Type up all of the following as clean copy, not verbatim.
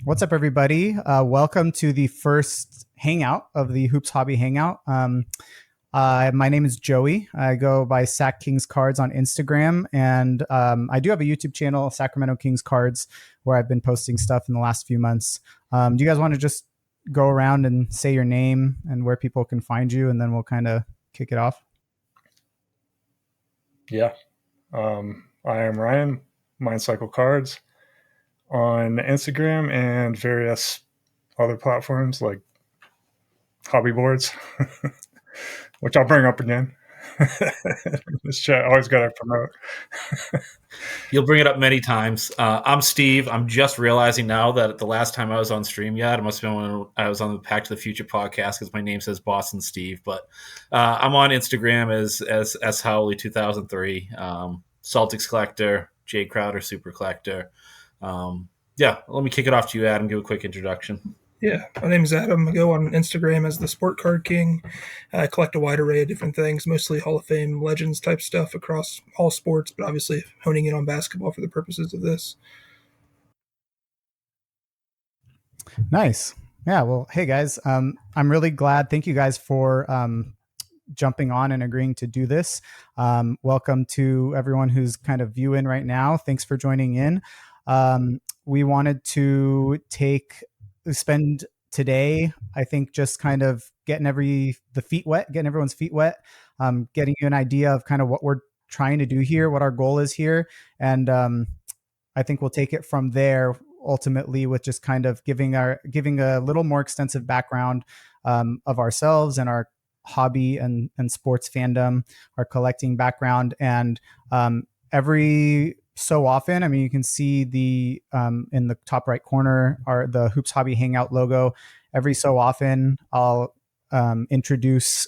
What's up, everybody? Welcome to the first hangout of the Hoops Hobby Hangout. My name is Joey. I go by Sac Kings Cards on Instagram, and I do have a YouTube channel, Sacramento Kings Cards, where I've been posting stuff in the last few months. Do you guys want to just go around and say your name and where people can find you, and then we'll kind of kick it off? Yeah. I am Ryan, Mind Cycle Cards, on Instagram and various other platforms like hobby boards, which I'll bring up again. This chat always got to promote. You'll bring it up many times. I'm Steve. I'm just realizing now that the last time I was on StreamYard, it must have been when I was on the Back to the Future podcast because my name says Boston Steve. But I'm on Instagram as Howley 2003, Celtics collector, Jay Crowder super collector. Let me kick it off to you, Adam. Give a quick introduction. Yeah, my name is Adam. I go on Instagram as the Sport Card King. I collect a wide array of different things, mostly Hall of Fame Legends type stuff across all sports, but obviously honing in on basketball for the purposes of this. Nice. Yeah. Well, hey guys, I'm really glad. Thank you guys for jumping on and agreeing to do this. Welcome to everyone who's kind of viewing right now. Thanks for joining in. We wanted to spend today, I think, just kind of getting everyone's feet wet, getting you an idea of kind of what we're trying to do here, what our goal is here. And I think we'll take it from there ultimately with just kind of giving a little more extensive background of ourselves and our hobby and sports fandom, our collecting background. And every so often, I mean, you can see the in the top right corner are the Hoops Hobby Hangout logo. Every so often, I'll introduce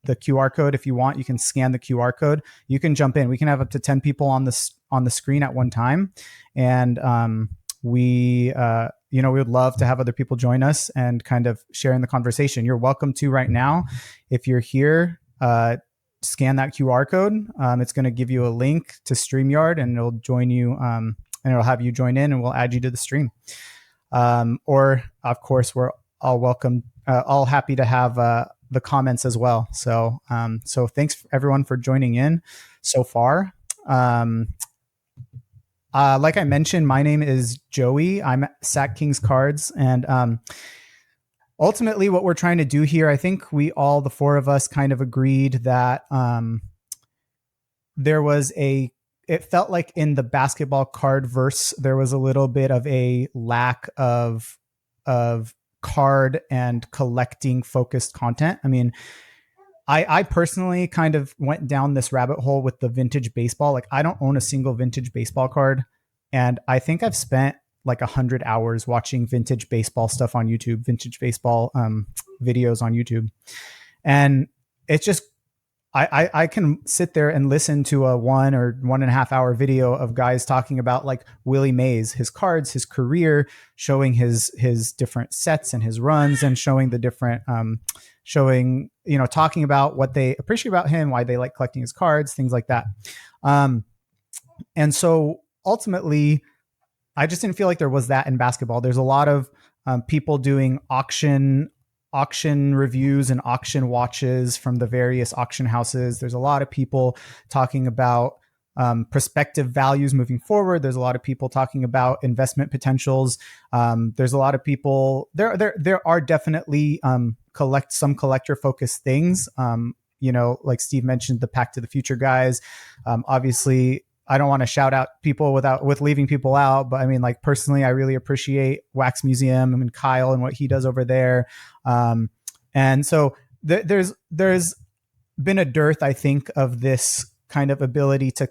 the QR code. If you want, you can scan the QR code. You can jump in. We can have up to 10 people on the screen at one time, and we would love to have other people join us and kind of share in the conversation. You're welcome to right now. If you're here, scan that QR code. It's going to give you a link to StreamYard, and it'll join you, and it'll have you join in, and we'll add you to the stream. Or of course, we're all happy to have the comments as well. So thanks everyone for joining in so far. Like I mentioned, my name is Joey. I'm Sac Kings Cards, and ultimately, what we're trying to do here, I think the four of us kind of agreed that it felt like in the basketball card verse, there was a little bit of a lack of card and collecting focused content. I mean, I personally kind of went down this rabbit hole with the vintage baseball. Like, I don't own a single vintage baseball card, and I think I've spent like 100 hours watching vintage baseball stuff on YouTube, vintage baseball videos on YouTube. And it's just, I can sit there and listen to a 1 or 1.5 hour video of guys talking about like Willie Mays, his cards, his career, showing his different sets and his runs, and showing the different, talking about what they appreciate about him, why they like collecting his cards, things like that. And so ultimately, I just didn't feel like there was that in basketball. There's a lot of people doing auction reviews and auction watches from the various auction houses. There's a lot of people talking about prospective values moving forward. There's a lot of people talking about investment potentials. There's a lot of people. There are definitely some collector focused things. Like Steve mentioned, the Back to the Future guys. Obviously, I don't want to shout out people with leaving people out, but I mean, like, personally, I really appreciate Wax Museum and Kyle and what he does over there. And so there's been a dearth, I think, of this kind of ability to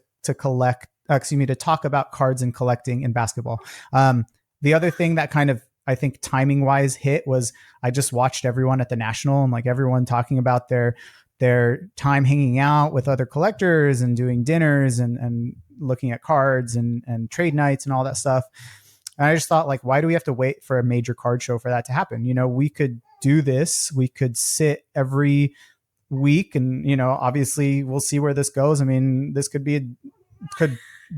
talk about cards and collecting in basketball. The other thing that kind of, I think, timing wise hit was I just watched everyone at the National, and like everyone talking about their time hanging out with other collectors and doing dinners and looking at cards and trade nights and all that stuff. And I just thought, like, why do we have to wait for a major card show for that to happen? We could do this. We could sit every week and, obviously we'll see where this goes. I mean, this could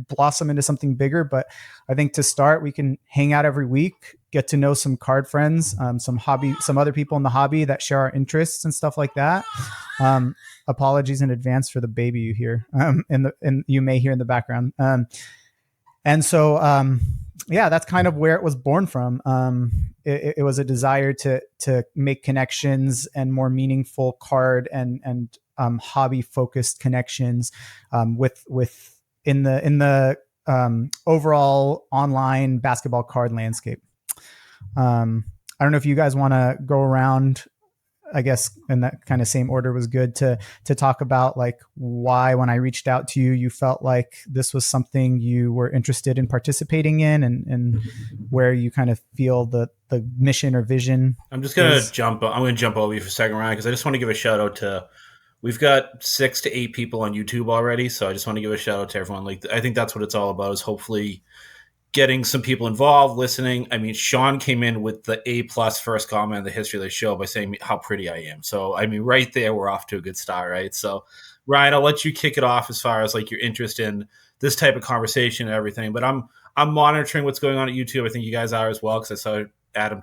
blossom into something bigger. But I think to start, we can hang out every week, get to know some card friends, some other people in the hobby that share our interests and stuff like that. Apologies in advance for the baby you hear, and you may hear in the background. And so, yeah, that's kind of where it was born from. It was a desire to make connections and more meaningful card and hobby focused connections with in the overall online basketball card landscape. I don't know if you guys want to go around, I guess in that kind of same order was good to talk about like why, when I reached out to you, you felt like this was something you were interested in participating in, and where you kind of feel the mission or vision. I'm going to jump over you for a second, Ryan, because I just want to give a shout out to, we've got 6 to 8 people on YouTube already. So I just want to give a shout out to everyone. Like, I think that's what it's all about, is hopefully getting some people involved, listening. I mean, Sean came in with the A+ first comment in the history of the show by saying how pretty I am. So, I mean, right there, we're off to a good start, right? So, Ryan, I'll let you kick it off as far as like your interest in this type of conversation and everything. But I'm monitoring what's going on at YouTube. I think you guys are as well, because I saw Adam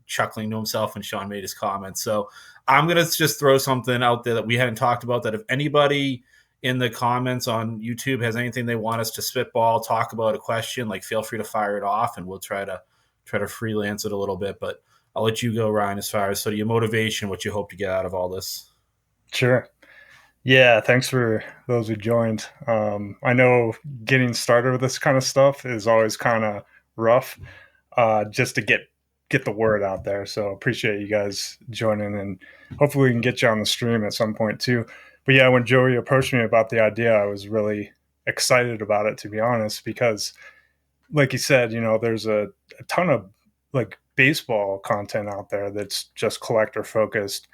chuckling to himself when Sean made his comments. So I'm going to just throw something out there that we hadn't talked about, that if anybody in the comments on YouTube has anything they want us to spitball, talk about a question, like feel free to fire it off, and we'll try to freelance it a little bit. But I'll let you go, Ryan, as far as sort of your motivation, what you hope to get out of all this. Sure. Yeah, thanks for those who joined. I know getting started with this kind of stuff is always kind of rough, just to get the word out there. So appreciate you guys joining, and hopefully we can get you on the stream at some point too. But yeah, when Joey approached me about the idea, I was really excited about it, to be honest, because like you said, you know, there's a ton of like baseball content out there that's just collector focused.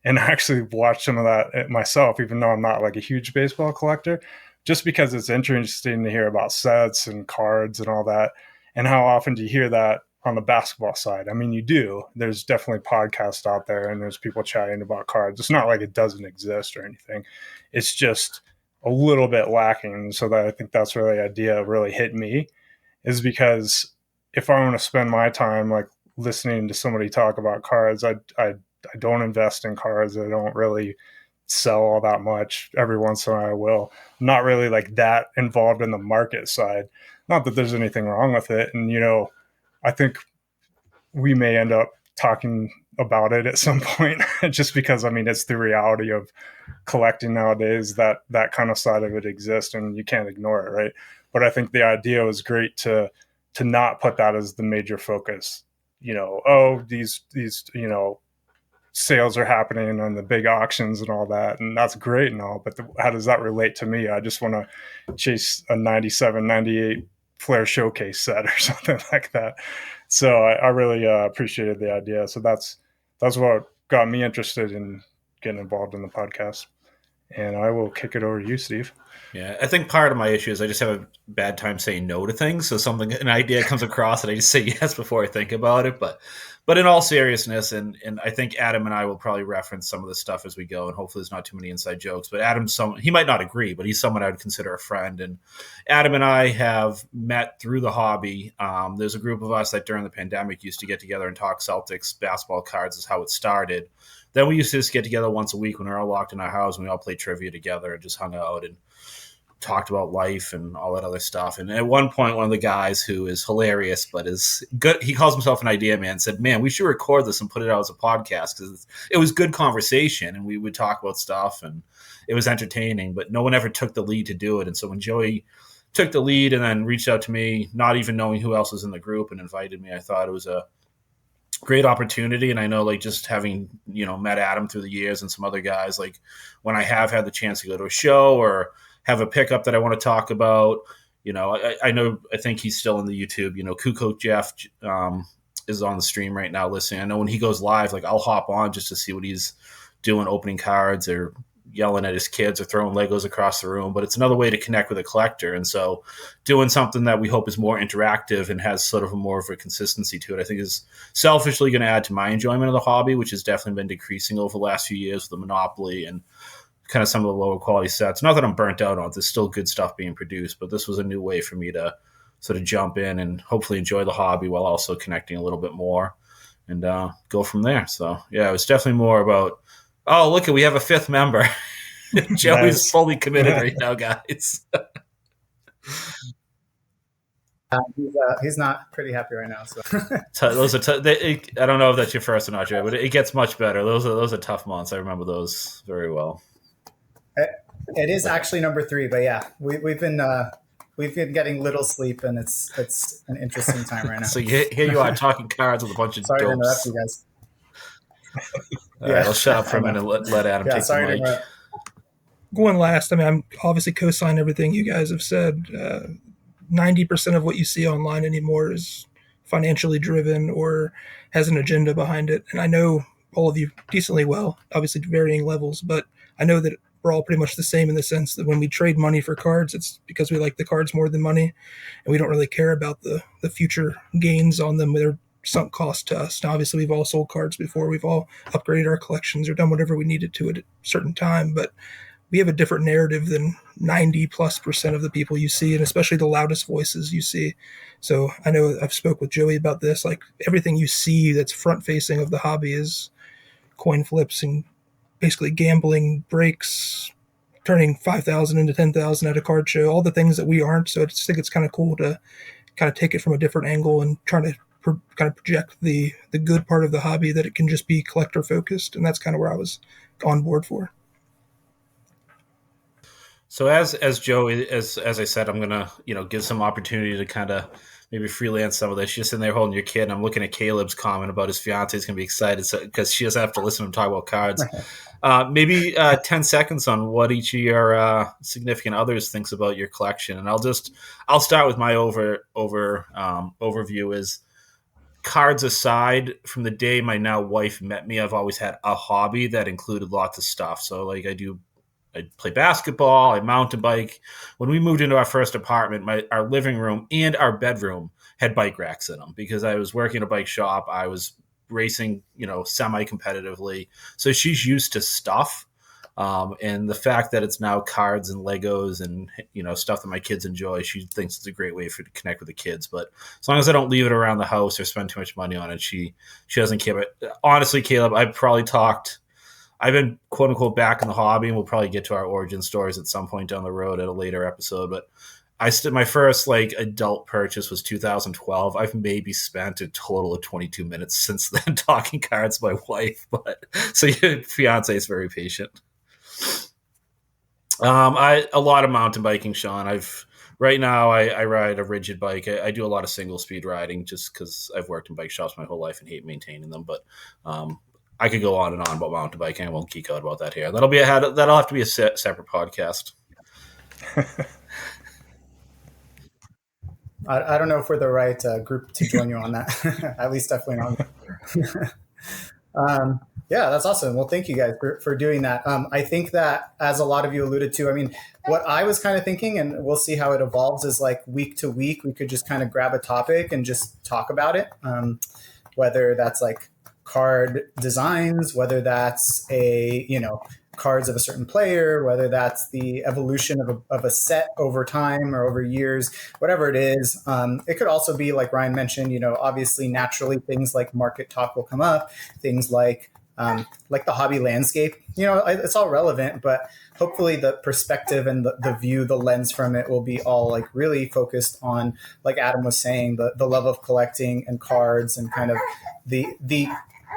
And I actually watched some of that myself, even though I'm not like a huge baseball collector, just because it's interesting to hear about sets and cards and all that. And how often do you hear that on the basketball side? I mean, you do. There's definitely podcasts out there, and there's people chatting about cards. It's not like it doesn't exist or anything. It's just a little bit lacking. So that I think that's where the idea really hit me, is because if I want to spend my time like listening to somebody talk about cards, I don't invest in cards. I don't really sell all that much. Every once in a while I will. I'm not really like that involved in the market side. Not that there's anything wrong with it. And, you know, I think we may end up talking about it at some point, just because, I mean, it's the reality of collecting nowadays, that kind of side of it exists and you can't ignore it, right? But I think the idea was great to not put that as the major focus. You know, oh, these you know, sales are happening on the big auctions and all that, and that's great and all, but how does that relate to me? I just want to chase a 97, 98 Flair Showcase set or something like that. So I really appreciated the idea. So that's what got me interested in getting involved in the podcast. And I will kick it over to you, Steve. Yeah, I think part of my issue is I just have a bad time saying no to things. So an idea comes across and I just say yes before I think about it. But in all seriousness, and I think Adam and I will probably reference some of this stuff as we go, and hopefully there's not too many inside jokes. But Adam's he might not agree, but he's someone I would consider a friend. And Adam and I have met through the hobby. There's a group of us that during the pandemic used to get together and talk Celtics basketball cards, is how it started. Then we used to just get together once a week when we were all locked in our house, and we all played trivia together and just hung out and talked about life and all that other stuff. And at one point, one of the guys who is hilarious but is good, he calls himself an idea man, said, man, we should record this and put it out as a podcast, because it was good conversation and we would talk about stuff and it was entertaining, but no one ever took the lead to do it. And so when Joey took the lead and then reached out to me, not even knowing who else was in the group, and invited me, I thought it was a great opportunity. And I know, like, just having, you know, met Adam through the years and some other guys, like when I have had the chance to go to a show or have a pickup that I want to talk about, you know, I think he's still in the YouTube, you know, Kuko Jeff is on the stream right now listening. I know when he goes live, like I'll hop on just to see what he's doing, opening cards or yelling at his kids or throwing Legos across the room. But it's another way to connect with a collector. And so doing something that we hope is more interactive and has sort of more of a consistency to it, I think is selfishly going to add to my enjoyment of the hobby, which has definitely been decreasing over the last few years with the monopoly and kind of some of the lower quality sets. Not that I'm burnt out on it. There's still good stuff being produced, but this was a new way for me to sort of jump in and hopefully enjoy the hobby while also connecting a little bit more and go from there. So yeah, it was definitely more about, oh, look, we have a fifth member. Joey's fully committed right now, guys. He's not pretty happy right now. So I don't know if that's your first or not, Joey, but it gets much better. Those are tough months. I remember those very well. It is actually number 3, but yeah, we've been getting little sleep, and it's an interesting time right now. So here you are talking cards with a bunch of sorry dopes. to interrupt you guys. All right, I'll shut up for a minute and let Adam take the mic. Going last, I mean, I'm obviously co-sign everything you guys have said. 90% of what you see online anymore is financially driven or has an agenda behind it. And I know all of you decently well, obviously to varying levels, but I know that we're all pretty much the same in the sense that when we trade money for cards, it's because we like the cards more than money, and we don't really care about the future gains on them. They're sunk cost to us. Now, obviously, we've all sold cards before. We've all upgraded our collections or done whatever we needed to at a certain time, but we have a different narrative than 90+% of the people you see, and especially the loudest voices you see. So I know I've spoke with Joey about this. Like, everything you see that's front facing of the hobby is coin flips and basically gambling, breaks, turning 5,000 into 10,000 at a card show, all the things that we aren't. So I just think it's kind of cool to kind of take it from a different angle and try to kind of project the good part of the hobby, that it can just be collector focused. And that's kind of where I was on board for. So as Joey, as I said, I'm gonna give some opportunity to kind of maybe freelance some of this. You're sitting there holding your kid, and I'm looking at Caleb's comment about his fiance is gonna be excited because she doesn't have to listen to him talk about cards. Maybe 10 seconds on what each of your significant others thinks about your collection, and I'll start with my overview. Is cards aside, from the day my now wife met me, I've always had a hobby that included lots of stuff. So like I play basketball, I mountain bike. When we moved into our first apartment, our living room and our bedroom had bike racks in them because I was working at a bike shop. I was racing, semi-competitively. So she's used to stuff. And the fact that it's now cards and Legos and, stuff that my kids enjoy, she thinks it's a great way to connect with the kids. But as long as I don't leave it around the house or spend too much money on it, she doesn't care. But honestly, Caleb, I've been quote unquote back in the hobby, and we'll probably get to our origin stories at some point down the road at a later episode. But my first adult purchase was 2012. I've maybe spent a total of 22 minutes since then talking cards with my wife. But so your fiance is very patient. A lot of mountain biking, Sean. Right now I ride a rigid bike. I do a lot of single speed riding just because I've worked in bike shops my whole life and hate maintaining them. But I could go on and on about mountain biking. I won't geek out about that here. That'll have to be a separate podcast. I don't know if we're the right group to join you on that. At least definitely not. Yeah, that's awesome. Well, thank you guys for doing that. I think that, as a lot of you alluded to, I mean, what I was kind of thinking, and we'll see how it evolves, is like week to week, we could just kind of grab a topic and just talk about it. Whether that's like card designs, whether that's cards of a certain player, whether that's the evolution of a set over time or over years, whatever it is. It could also be, like Ryan mentioned, obviously naturally things like market talk will come up, things like the hobby landscape, it's all relevant, but hopefully the perspective and the view, the lens from it will be all like really focused on, like Adam was saying, the love of collecting and cards and kind of the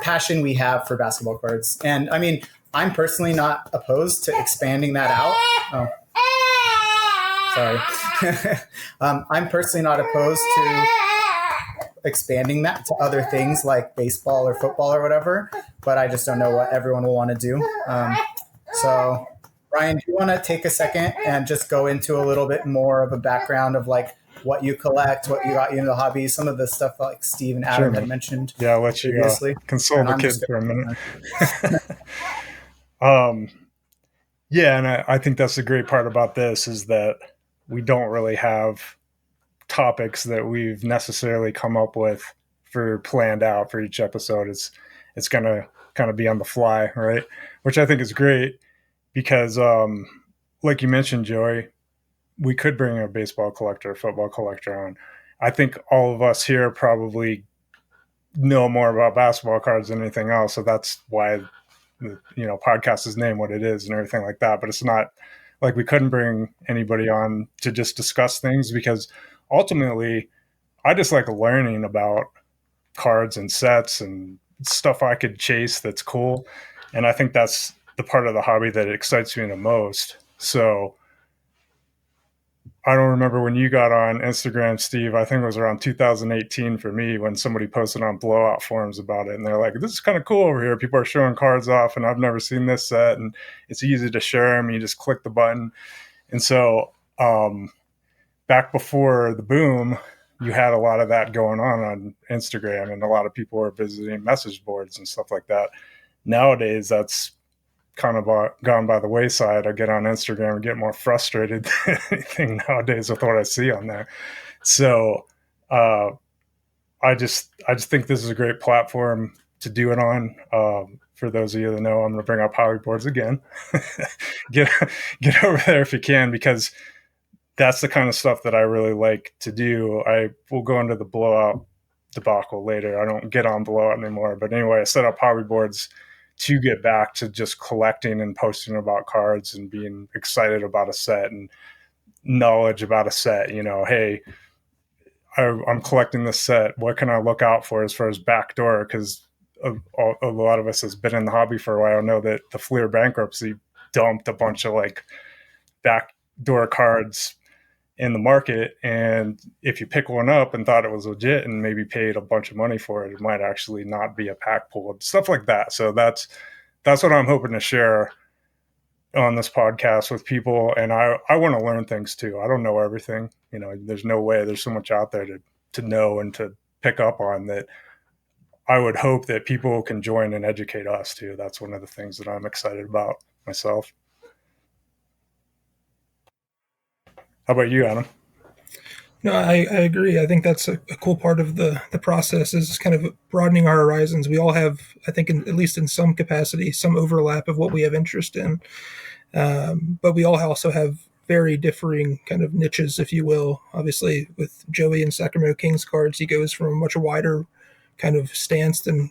passion we have for basketball cards. And I mean, I'm personally not opposed to expanding that out. Sorry. I'm personally not opposed to expanding that to other things like baseball or football or whatever, but I just don't know what everyone will want to do. So Ryan, do you want to take a second and just go into a little bit more of a background of like what you collect, what you got you into the hobby, some of the stuff like Steve and Adam had mentioned? Yeah, I'll let you console the kid for a minute. Yeah, and I think that's the great part about this is that we don't really have topics that we've necessarily come up with for planned out for each episode. It's going to kind of be on the fly, right? Which I think is great. because, like you mentioned, Joey, we could bring a baseball collector, a football collector on. I think all of us here probably know more about basketball cards than anything else. So that's why the podcast is named what it is and everything like that. But it's not like we couldn't bring anybody on to just discuss things, because ultimately I just like learning about cards and sets and stuff I could chase that's cool. And I think that's the part of the hobby that excites me the most. So I don't remember when you got on Instagram, Steve. I think it was around 2018 for me, when somebody posted on Blowout forums about it. And they're like, this is kind of cool over here. People are showing cards off, and I've never seen this set. And it's easy to share them. You just click the button. And so back before the boom, you had a lot of that going on Instagram, and a lot of people were visiting message boards and stuff like that. Nowadays, that's kind of gone by the wayside. I get on Instagram and get more frustrated than anything nowadays with what I see on there. So I just think this is a great platform to do it on. For those of you that know, I'm going to bring up hobby boards again. get over there if you can, because that's the kind of stuff that I really like to do. I will go into the Blowout debacle later. I don't get on Blowout anymore. But anyway, I set up hobby boards to get back to just collecting and posting about cards and being excited about a set and knowledge about a set. Hey, I'm collecting this set. What can I look out for as far as backdoor? Because a lot of us has been in the hobby for a while know that the Fleer bankruptcy dumped a bunch of like backdoor cards in the market, and if you pick one up and thought it was legit and maybe paid a bunch of money for it, it might actually not be a pack pull, stuff like that. So that's what I'm hoping to share on this podcast with people. And I want to learn things too. I don't know everything. There's no way. There's so much out there to know and to pick up on, that I would hope that people can join and educate us too. That's one of the things that I'm excited about myself. How about you, Adam? No, I agree. I think that's a cool part of the process, is kind of broadening our horizons. We all have, I think, at least in some capacity, some overlap of what we have interest in. But we all also have very differing kind of niches, if you will. Obviously, with Joey and Sacramento Kings cards, he goes from a much wider kind of stance than,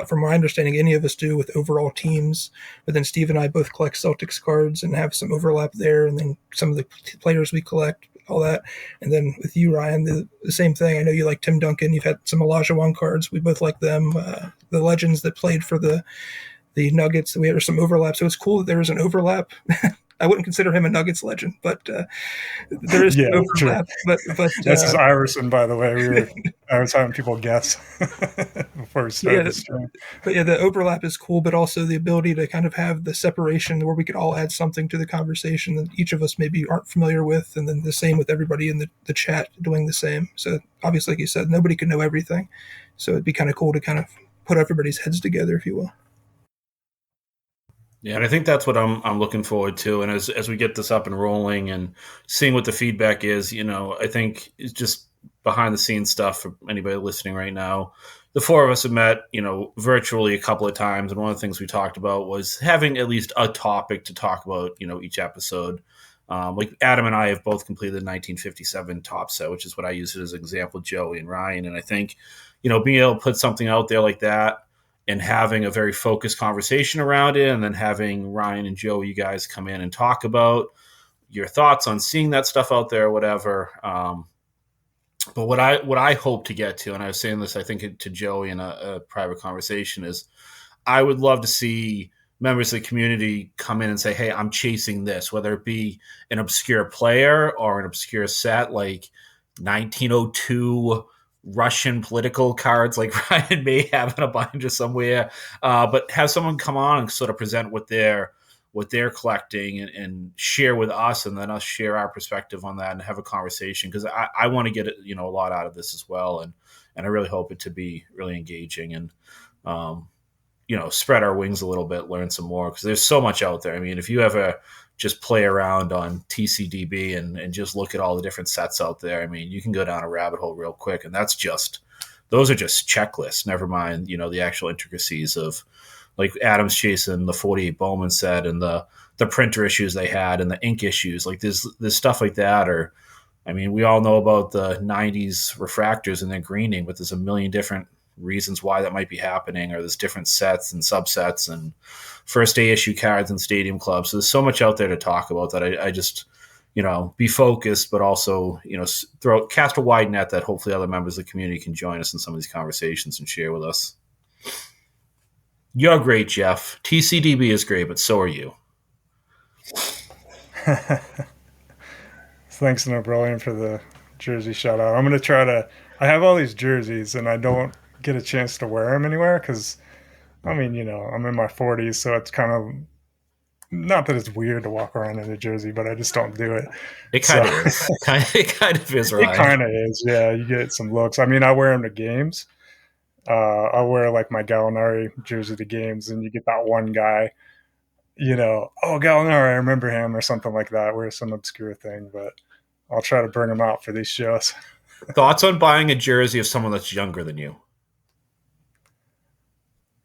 from my understanding, any of us do with overall teams. But then Steve and I both collect Celtics cards and have some overlap there, and then some of the players we collect, all that. And then with you, Ryan, the same thing. I know you like Tim Duncan. You've had some Olajuwon cards. We both like them. The legends that played for the Nuggets, we had some overlap. So it's cool that there is an overlap. I wouldn't consider him a Nuggets legend, but there is overlap. True. But this is Iverson, by the way. I was having people guess before we started the stream. But yeah, the overlap is cool, but also the ability to kind of have the separation where we could all add something to the conversation that each of us maybe aren't familiar with, and then the same with everybody in the chat doing the same. So obviously, like you said, nobody can know everything. So it'd be kind of cool to kind of put everybody's heads together, if you will. Yeah, and I think that's what I'm looking forward to. And as we get this up and rolling and seeing what the feedback is, I think it's just behind the scenes stuff for anybody listening right now. The four of us have met, virtually a couple of times. And one of the things we talked about was having at least a topic to talk about, each episode. Like Adam and I have both completed the 1957 top set, which is what I use as an example, Joey and Ryan. And I think, being able to put something out there like that, and having a very focused conversation around it, and then having Ryan and Joe, you guys come in and talk about your thoughts on seeing that stuff out there or whatever. But what I hope to get to, and I was saying this, I think, to Joey in a private conversation, is I would love to see members of the community come in and say, hey, I'm chasing this, whether it be an obscure player or an obscure set like 1902 Russian political cards like Ryan may have in a binder somewhere, but have someone come on and sort of present what they're collecting and share with us, and then us share our perspective on that and have a conversation, because I want to get a lot out of this as well, and I really hope it to be really engaging and spread our wings a little bit, learn some more, because there's so much out there. I mean, if you ever just play around on TCDB and just look at all the different sets out there, I mean, you can go down a rabbit hole real quick, and those are just checklists, never mind, the actual intricacies of like Adams chasing the 48 Bowman set and the printer issues they had and the ink issues. Like there's stuff like that. Or I mean, we all know about the 90s refractors and their greening, but there's a million different reasons why that might be happening, or there's different sets and subsets and first day issue cards and stadium clubs. So there's so much out there to talk about that I just, be focused, but also, cast a wide net that hopefully other members of the community can join us in some of these conversations and share with us. You're great, Jeff. TCDB is great, but so are you. Thanks, Nobrillion, for the jersey shout out. I'm going to try to. I have all these jerseys, and I don't get a chance to wear them anywhere because, I mean, I'm in my 40s, so it's kind of not that it's weird to walk around in a jersey, but I just don't do it. It kind of is. It kind of is, right? It kind of is, yeah. You get some looks. I mean, I wear them to games. I wear like my Gallinari jersey to games, and you get that one guy, oh, Gallinari, I remember him, or something like that, where some obscure thing, but I'll try to bring him out for these shows. Thoughts on buying a jersey of someone that's younger than you?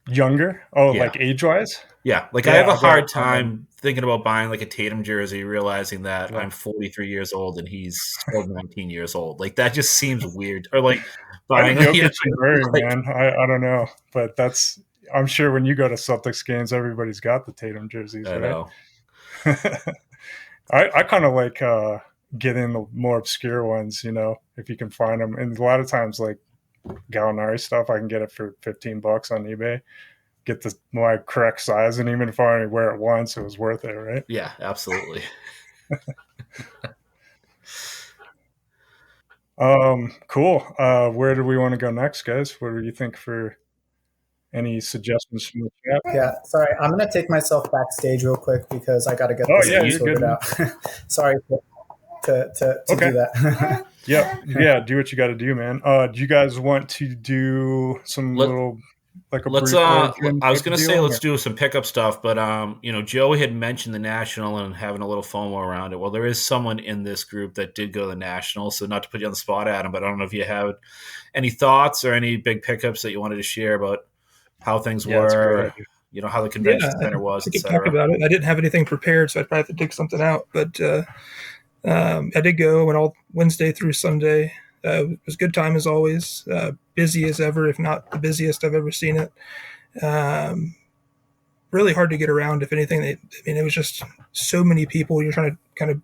Younger? Oh, yeah. Like age-wise? Yeah. Like, yeah, I have a hard time thinking about buying like a Tatum jersey, realizing that I'm 43 years old and he's still 19 years old. Like, that just seems weird. Or like buying man. I don't know. But I'm sure when you go to Celtics games, everybody's got the Tatum jerseys, I right? know. I kind of like getting the more obscure ones, if you can find them. And a lot of times, like Gallinari stuff, I can get it for $15 on eBay. Get my correct size, and even if I only wear it once, it was worth it, right? Yeah, absolutely. Cool. Where do we want to go next, guys? What do you think for any suggestions from the chat? Yeah, sorry, I'm gonna take myself backstage real quick because I got to get this thing sorted out. Sorry to do that. Yeah, do what you got to do, man. Do you guys want to do some little? Like a let's I was gonna say let's do some pickup stuff, but Joey had mentioned the National and having a little FOMO around it. Well, there is someone in this group that did go to the National, so not to put you on the spot, Adam, but I don't know if you have any thoughts or any big pickups that you wanted to share about how things were, how the convention center was, I could talk about it. I didn't have anything prepared, so I'd probably have to dig something out, but I did go, went all Wednesday through Sunday. It was a good time as always, busy as ever, if not the busiest I've ever seen it. Really hard to get around, if anything. It was just so many people. You're trying to kind of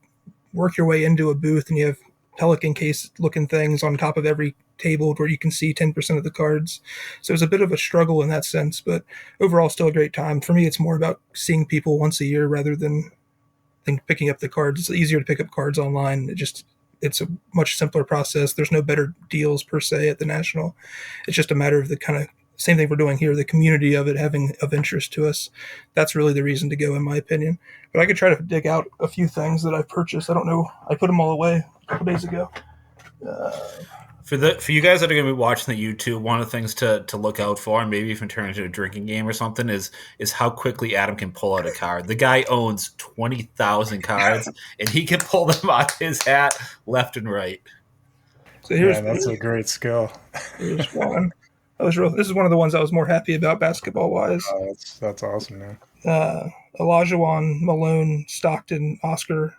work your way into a booth, and you have Pelican case looking things on top of every table where you can see 10% of the cards. So it was a bit of a struggle in that sense, but overall still a great time. For me, it's more about seeing people once a year rather than picking up the cards. It's easier to pick up cards online. It's a much simpler process. There's no better deals per se at the National. It's just a matter of the kind of same thing we're doing here, the community of it having of interest to us. That's really the reason to go, in my opinion. But I could try to dig out a few things that I've purchased. I don't know. I put them all away a couple days ago. For you guys that are going to be watching the YouTube, one of the things to look out for, and maybe even turn into a drinking game or something, is how quickly Adam can pull out a card. The guy owns 20,000 cards, and he can pull them out of his hat left and right. So that's a great skill. Here's one. This is one of the ones I was more happy about basketball-wise. Oh, that's awesome, man. Olajuwon, Malone, Stockton, Oscar,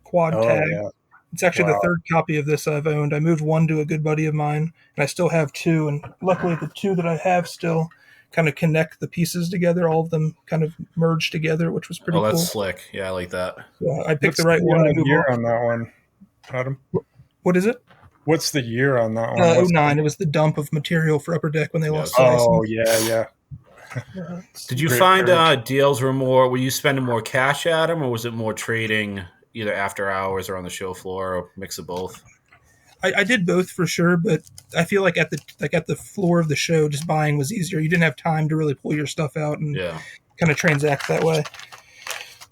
quad tag. Yeah. It's actually the third copy of this I've owned. I moved one to a good buddy of mine, and I still have two. And luckily, the two that I have still kind of connect the pieces together. All of them kind of merge together, which was pretty cool. Oh, that's slick. Yeah, I like that. So I picked the right one. What's the year on that one, Adam? What is it? What's the year on that one? 09. It was the dump of material for Upper Deck when they lost. Oh, yeah. Did you find deals were you spending more cash at them, or was it more trading either after hours or on the show floor, or mix of both? I did both for sure, but I feel like at the floor of the show, just buying was easier. You didn't have time to really pull your stuff out and kind of transact that way.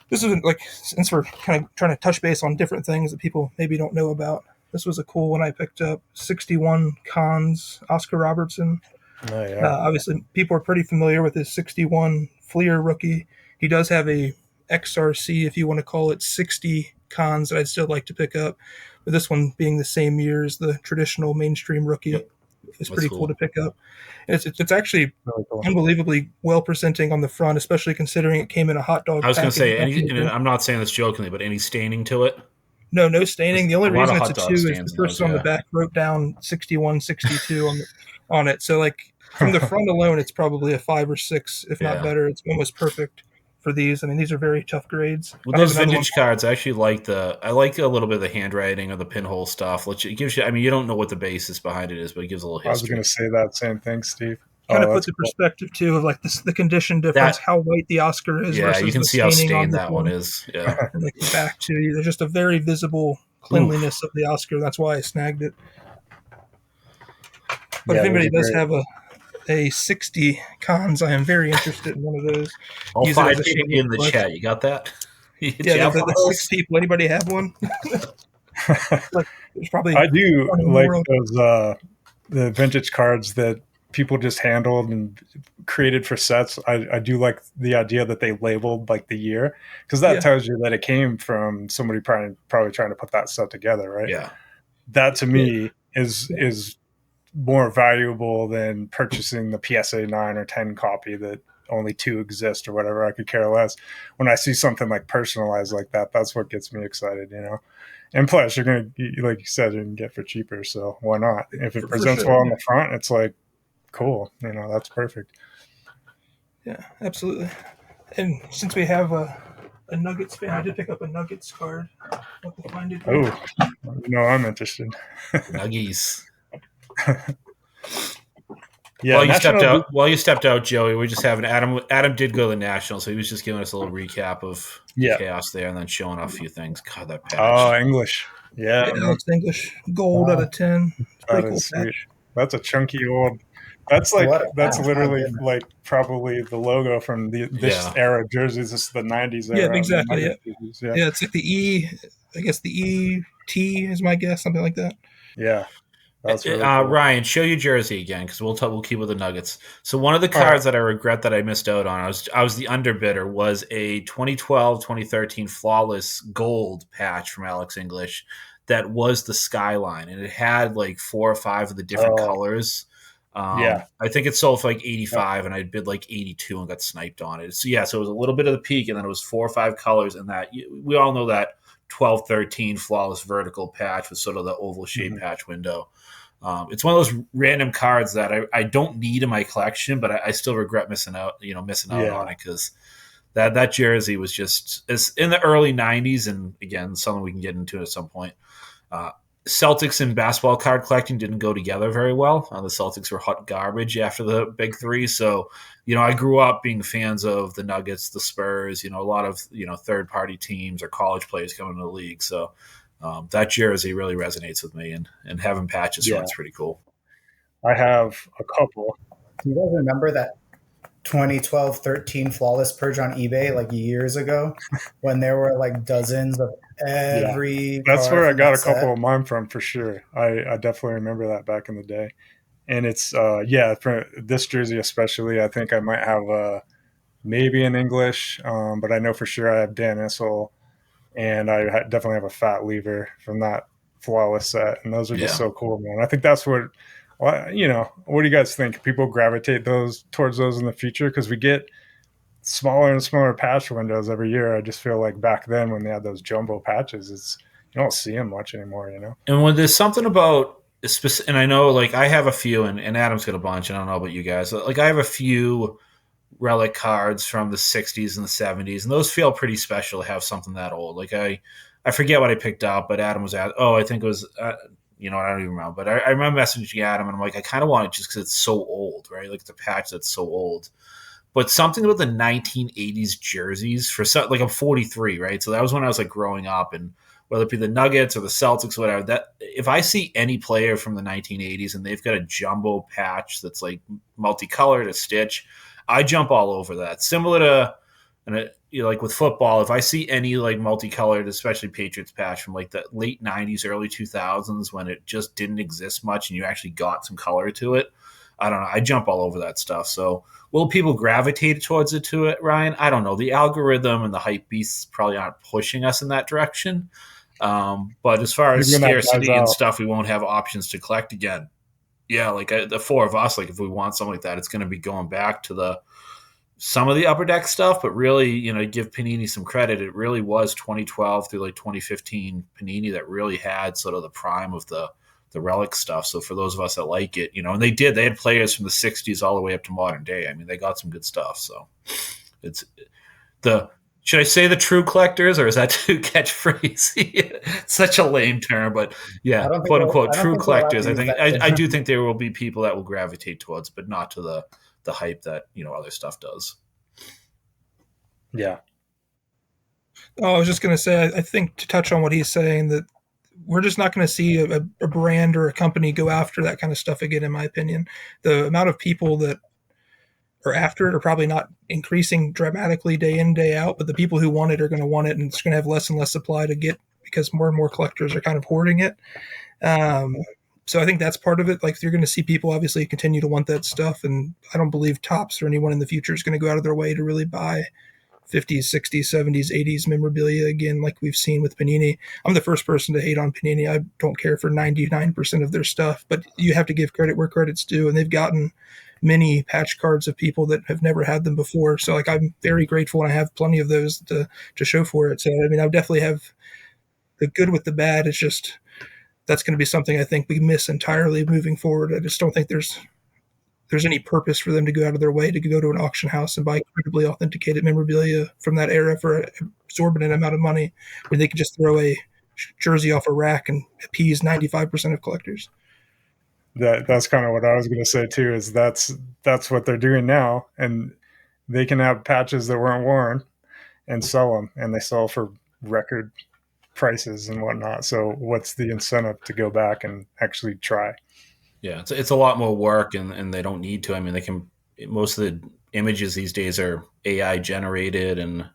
This is since we're kind of trying to touch base on different things that people maybe don't know about. This was a cool one I picked up. 61 Cons, Oscar Robertson. Oh, yeah. Obviously, people are pretty familiar with his 61 Fleer rookie. He does have a XRC, if you want to call it, 60 Cons that I'd still like to pick up. But this one being the same year as the traditional mainstream rookie. was pretty cool cool to pick up. And it's actually Really cool. unbelievably well presenting on the front, especially considering it came in a hot dog I was going package. to say, and I'm not saying this jokingly, but any staining to it? No staining. The only A lot reason of it's a hot dog 2 is stains the in those, person on the yeah. back wrote down 61, 62 on it. So like from the front alone, it's probably a 5 or 6, if not Yeah. better. It's almost perfect for these. I mean, these are very tough grades. With I have those another vintage one. cards, I actually like I like a little bit of the handwriting or the pinhole stuff. It gives you, I mean, you don't know what the basis behind it is, but it gives a little I was history. going to say that same thing, Steve. Kind of That's put the cool. perspective too of like the condition difference, how white the Oscar is Yeah, versus you can the see how staining on stained this that one is. Yeah. And like the back too. There's just a very visible cleanliness of the Oscar. That's why I snagged it. But Yeah, if anybody those are does great. have a 60 cons, I am very interested in one of those. All Use it 5 as a people shameless in the flex. chat. You got that? You Yeah, have one the of those? 6 people. Anybody have one? Like, there's probably I do one in the like world. those the vintage cards that people just handled and created for sets. I do like the idea that they labeled like the year, because that Yeah. tells you that it came from somebody probably trying to put that set together, right? Yeah. That to me is more valuable than purchasing the PSA 9 or 10 copy that only 2 exist or whatever. I could care less. When I see something like personalized like that, that's what gets me excited, you know. And plus, you're gonna, like you said, you can get for cheaper, so why not? If it For presents sure, well on yeah. the front, it's like cool, you know. That's perfect. Yeah, absolutely. And since we have a Nuggets fan, I did pick up a Nuggets card. I'll have to find it here. Oh, you know, I'm interested. Nuggies. Yeah, While you stepped out, Joey, we're just having Adam. Adam did go to the National, so he was just giving us a little recap of the chaos there, and then showing off a few things. God, that patch. Oh, English. Yeah, man. Alex English, gold out of 10. It's pretty That cool is sweet. patch. That's a chunky old. That's like What a that's patch, my literally goodness. like probably the logo from this era of jerseys. This is the '90s Yeah, era. exactly. Yeah. Jerseys. Yeah, it's like the E. I guess the ET is my guess, something like that. Yeah. That's really cool. Ryan, show your jersey again, because we'll keep with the Nuggets. So one of the cards that I regret that I missed out on, I was the underbidder, was a 2012-2013 flawless gold patch from Alex English that was the skyline, and it had like 4 or 5 of the different colors. I think it sold for like 85, and I bid like 82 and got sniped on it. So so it was a little bit of the peak, and then it was 4 or 5 colors, and that we all know that 12-13 flawless vertical patch with sort of the oval shape patch window. It's one of those random cards that I don't need in my collection, but I still regret missing out on it, because that jersey was it's in the early 90s, and again, something we can get into at some point. Celtics and basketball card collecting didn't go together very well. The Celtics were hot garbage after the big 3. So, I grew up being fans of the Nuggets, the Spurs, a lot of, third-party teams or college players coming to the league. So that jersey really resonates with me, and having patches from it's pretty cool. I have a couple. Do you guys remember that 2012-13 flawless purge on eBay like years ago, when there were like dozens of every That's card where I from got that a couple set? of mine from, for sure. I definitely remember that back in the day. And it's for this jersey especially, I think I might have maybe an English, but I know for sure I have Dan Issel, and I definitely have a Fat Lever from that flawless set, and those are just so cool, man. I think that's what what do you guys think? People gravitate towards those in the future, because we get smaller and smaller patch windows every year. I just feel like back then, when they had those jumbo patches, you don't see them much anymore, And when there's something about and I know, like, I have a few, and Adam's got a bunch, and I don't know about you guys. Like, I have a few relic cards from the 60s and the 70s, and those feel pretty special to have something that old. Like, I forget what I picked up, but Adam was I think it was I don't even remember, but I remember messaging Adam, and I'm like, I kind of want it just because it's so old, right? Like, it's a patch that's so old. But something about the 1980s jerseys, like, I'm 43, right? So that was when I was like growing up, and whether it be the Nuggets or the Celtics, whatever, that if I see any player from the 1980s and they've got a jumbo patch that's like multicolored, a stitch, I jump all over that. Similar to, like with football, if I see any like multicolored, especially Patriots patch from like the late 90s, early 2000s, when it just didn't exist much and you actually got some color to it, I don't know, I jump all over that stuff. So will people gravitate towards it, Ryan? I don't know. The algorithm and the hype beasts probably aren't pushing us in that direction. But as far as scarcity and stuff, we won't have options to collect again. yeah, like the four of us, like if we want something like that, it's going to be going back to some of the upper deck stuff, but really, give Panini some credit. It really was 2012 through like 2015 Panini that really had sort of the prime of the relic stuff. So for those of us that like it, and they had players from the 60s all the way up to modern day. I mean, they got some good stuff. So it's should I say the true collectors, or is that too catchphrasey? Such a lame term, but yeah, quote unquote I don't true think we're allowed collectors. to I use think that I term. do think there will be people that will gravitate towards, but not to the hype that other stuff does. Yeah. Oh, I was just going to say, I think to touch on what he's saying, that we're just not going to see a brand or a company go after that kind of stuff again, in my opinion. The amount of people that are after it are probably not increasing dramatically day in, day out, but the people who want it are going to want it, and it's going to have less and less supply to get because more and more collectors are kind of hoarding it. So I think that's part of it. Like, you're going to see people obviously continue to want that stuff, and I don't believe Topps or anyone in the future is going to go out of their way to really buy 50s, 60s, 70s, 80s memorabilia again, like we've seen with Panini. I'm the first person to hate on Panini. I don't care for 99% of their stuff, but you have to give credit where credit's due, and they've gotten many patch cards of people that have never had them before. So, like, I'm very grateful, and I have plenty of those to show for it. So, I mean, I definitely have the good with the bad. It's just that's going to be something I think we miss entirely moving forward. I just don't think there's any purpose for them to go out of their way to go to an auction house and buy incredibly authenticated memorabilia from that era for an exorbitant amount of money, where they could just throw a jersey off a rack and appease 95% of collectors. That's kind of what I was going to say too. Is that's what they're doing now, and they can have patches that weren't worn and sell them, and they sell for record prices and whatnot. So what's the incentive to go back and actually try? Yeah, it's a lot more work, and they don't need to. I mean, they can. Most of the images these days are AI generated, and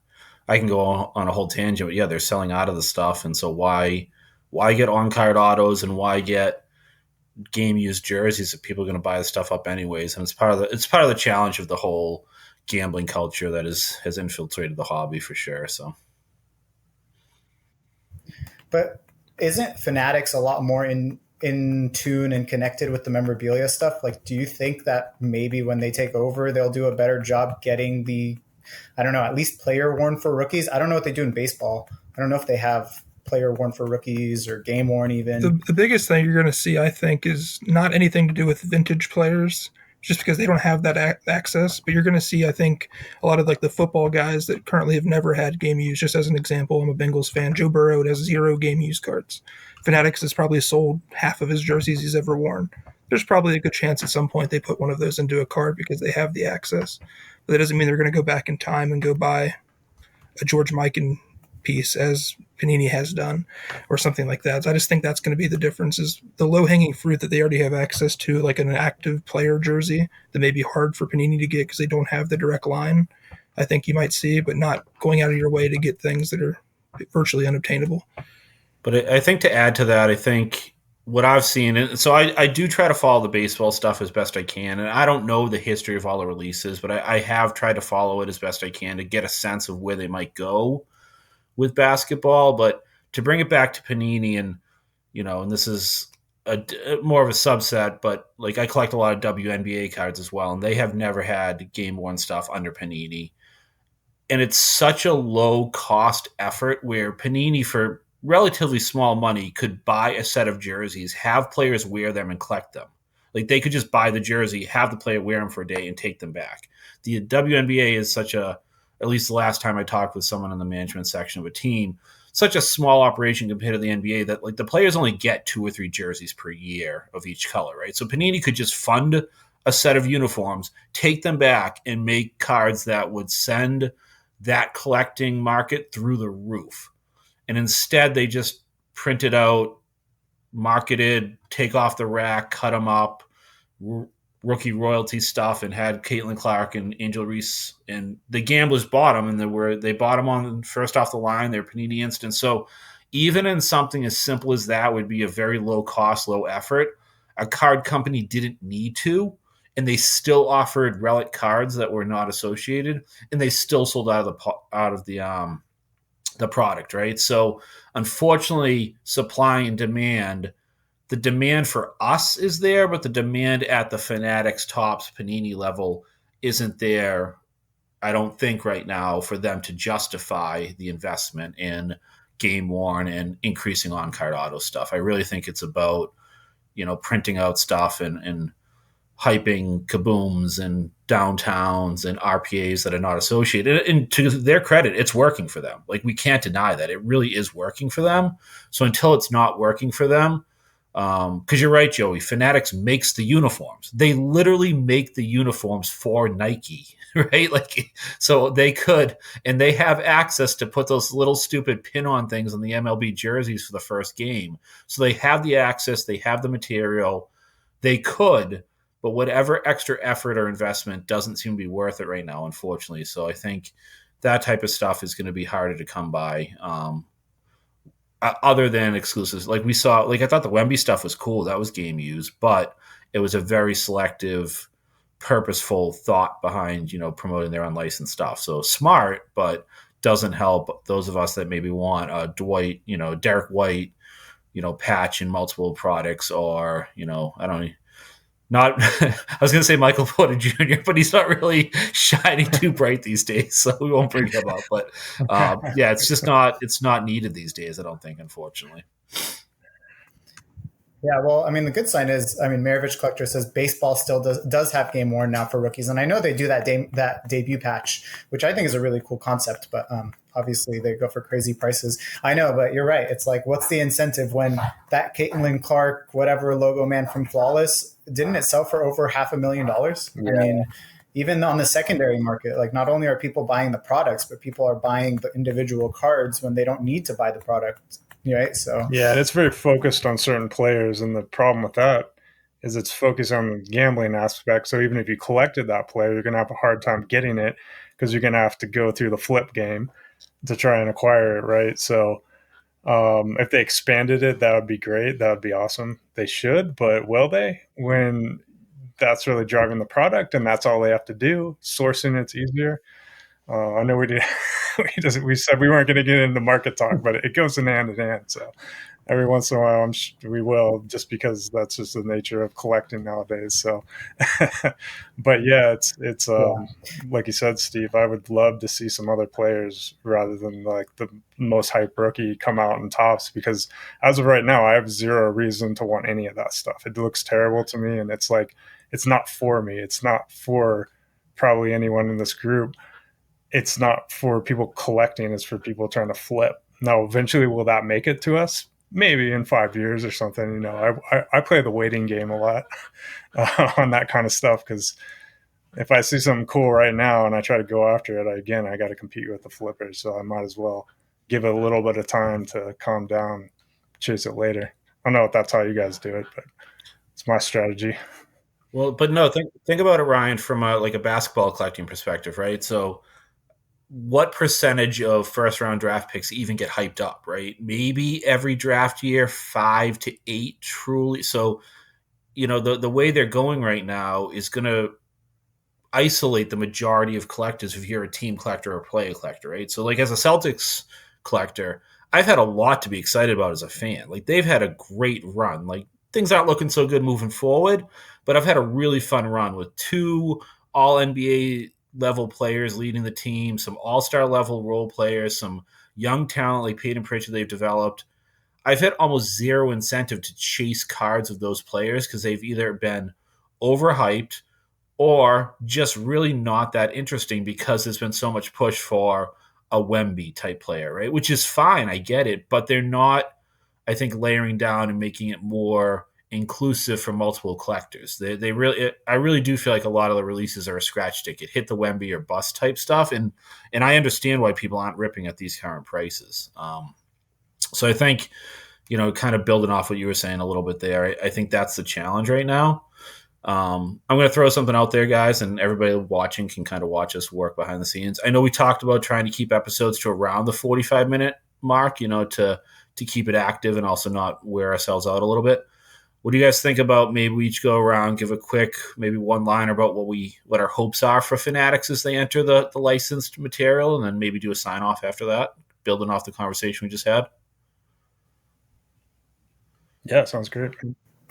I can go on a whole tangent. But yeah, they're selling out of the stuff, and so why get on card autos and why get game used jerseys if people are going to buy the stuff up anyways? And it's part of the challenge of the whole gambling culture that has infiltrated the hobby for sure. So, But isn't Fanatics a lot more in tune and connected with the memorabilia stuff? Like, do you think that maybe when they take over, they'll do a better job getting I don't know, at least player worn for rookies? I don't know what they do in baseball. I don't know if they have player worn for rookies or game worn even. The biggest thing you're going to see, I think, is not anything to do with vintage players, just because they don't have that access. But you're going to see, I think, a lot of like the football guys that currently have never had game use. Just as an example, I'm a Bengals fan. Joe Burrow has 0 game use cards. Fanatics has probably sold half of his jerseys he's ever worn. There's probably a good chance at some point they put one of those into a card because they have the access. But that doesn't mean they're going to go back in time and go buy a George Mikan piece as Panini has done or something like that. So I just think that's going to be the difference, is the low-hanging fruit that they already have access to, like an active player jersey that may be hard for Panini to get because they don't have the direct line. I think you might see, but not going out of your way to get things that are virtually unobtainable. but I think to add to that, I think what I've seen, and so I do try to follow the baseball stuff as best I can, and I don't know the history of all the releases, but I have tried to follow it as best I can to get a sense of where they might go with basketball. But to bring it back to Panini, and and this is more of a subset, but like I collect a lot of WNBA cards as well, and they have never had game worn stuff under Panini, and it's such a low cost effort where Panini, for relatively small money, could buy a set of jerseys, have players wear them, and collect them. Like, they could just buy the jersey, have the player wear them for a day, and take them back. The WNBA is such at least the last time I talked with someone in the management section of a team, such a small operation compared to the NBA that like the players only get 2 or 3 jerseys per year of each color, right? So Panini could just fund a set of uniforms, take them back, and make cards that would send that collecting market through the roof. And instead, they just printed out, marketed, take off the rack, cut them up, rookie royalty stuff, and had Caitlin Clark and Angel Reese, and the gamblers bought them, and they bought them on first off the line. They're Panini Instant. So even in something as simple as that would be a very low cost, low effort, a card company didn't need to, and they still offered relic cards that were not associated, and they still sold out of the product, right? So unfortunately, supply and demand, the demand for us is there, but the demand at the Fanatics Topps Panini level isn't there, I don't think, right now for them to justify the investment in game worn and increasing on card auto stuff. I really think it's about, printing out stuff and hyping kabooms and downtowns and RPAs that are not associated. And to their credit, it's working for them. Like, we can't deny that. It really is working for them. So until it's not working for them, because you're right, Joey, Fanatics makes the uniforms. They literally make the uniforms for Nike, right? Like, so they could, and they have access to put those little stupid pin-on things on the MLB jerseys for the first game. So they have the access, they have the material, they could, but whatever extra effort or investment doesn't seem to be worth it right now, unfortunately. So I think that type of stuff is going to be harder to come by. Other than exclusives, like we saw, like I thought the Wemby stuff was cool. That was game used, but it was a very selective, purposeful thought behind, promoting their unlicensed stuff. So smart, but doesn't help those of us that maybe want a Dwight, Derek White, patch in multiple products, or, I don't not, I was going to say Michael Porter Jr., but he's not really shining too bright these days, so we won't bring him up. But yeah, it's not needed these days, I don't think, unfortunately. Yeah, well, I mean, the good sign is, Maravich Collector says baseball still does have game worn now for rookies, and I know they do that debut patch, which I think is a really cool concept. But obviously, they go for crazy prices. I know, but you're right. It's like, what's the incentive when that Caitlin Clark, whatever logo man from Flawless, didn't it sell for over $500,000? Yeah. I mean, even on the secondary market, like, not only are people buying the products, but people are buying the individual cards when they don't need to buy the product. Right. So yeah, it's very focused on certain players, and the problem with that is it's focused on the gambling aspect. So even if you collected that player, you're going to have a hard time getting it because you're going to have to go through the flip game to try and acquire it, right? So if they expanded it, that would be great. That would be awesome. They should, but will they? When that's really driving the product and that's all they have to do, sourcing it's easier. I know we did. We said we weren't going to get into market talk, but it goes in hand in hand. So every once in a while, we will, just because that's just the nature of collecting nowadays. So, but yeah, it's like you said, Steve. I would love to see some other players rather than like the most hype rookie come out in Topps, because as of right now, I have zero reason to want any of that stuff. It looks terrible to me, and it's like, it's not for me. It's not for probably anyone in this group. It's not for people collecting. It's for people trying to flip. Now, eventually, will that make it to us? Maybe in 5 years or something. I play the waiting game a lot on that kind of stuff, because if I see something cool right now and I try to go after it, I got to compete with the flippers. So I might as well give it a little bit of time to calm down, chase it later. I don't know if that's how you guys do it, but it's my strategy. Well, but no, think about it, Ryan, from a basketball collecting perspective, right? So what percentage of first round draft picks even get hyped up, right? Maybe every draft year, 5 to 8 truly. So, the way they're going right now is going to isolate the majority of collectors if you're a team collector or player collector, right? So, like, as a Celtics collector, I've had a lot to be excited about as a fan. Like, they've had a great run. Like, things aren't looking so good moving forward, but I've had a really fun run with 2 all NBA level players leading the team, some all-star level role players, some young talent like Peyton Pritchard they've developed. I've had almost zero incentive to chase cards of those players because they've either been overhyped or just really not that interesting because there's been so much push for a Wemby type player, right? Which is fine, I get it, but they're not, I think, layering down and making it more inclusive for multiple collectors. I really do feel like a lot of the releases are a scratch ticket, hit the Wemby or bust type stuff, and I understand why people aren't ripping at these current prices. So I think, kind of building off what you were saying a little bit there, I think that's the challenge right now. I'm going to throw something out there, guys, and everybody watching can kind of watch us work behind the scenes. I know we talked about trying to keep episodes to around the 45-minute mark, to keep it active and also not wear ourselves out a little bit. What do you guys think about maybe we each go around, give a quick, maybe one liner about what our hopes are for Fanatics as they enter the licensed material, and then maybe do a sign off after that, building off the conversation we just had? Yeah, sounds great.